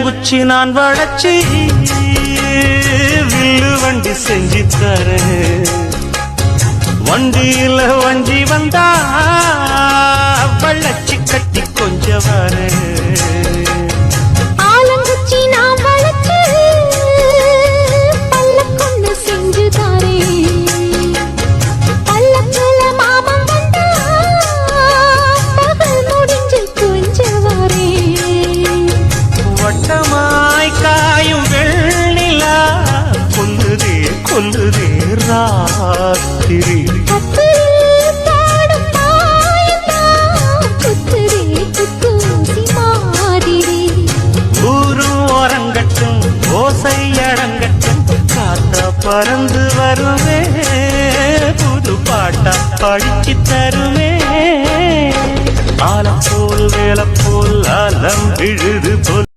ஆலங்குச்சி நான் வளச்சி வில்லு வண்டி செஞ்சு தரேன். வண்டியில வஞ்சி வந்தா வள்ளச்சி கட்டி கொஞ்சம் வரேன். ஆலங்குச்சி நான் வளச்சி பல்லக்கொன்னு செஞ்சு தரேன். பல்லக்குல மாமன் வந்தா பகல் முடிஞ்சு கொஞ்சம் வரேன். வட்டமாய் காயும் வெள்ளிலா கொல்லுதே கொல்லுதே ராத்திரி. ஊரும் ஓரங்கட்டும் ஓசை அடங்கட்டும் காத்தா பறந்து வருவே புது பாட்டா படிச்சு தருவே. ஆலம் போல் வேலை போல் அலம் விழுது போல்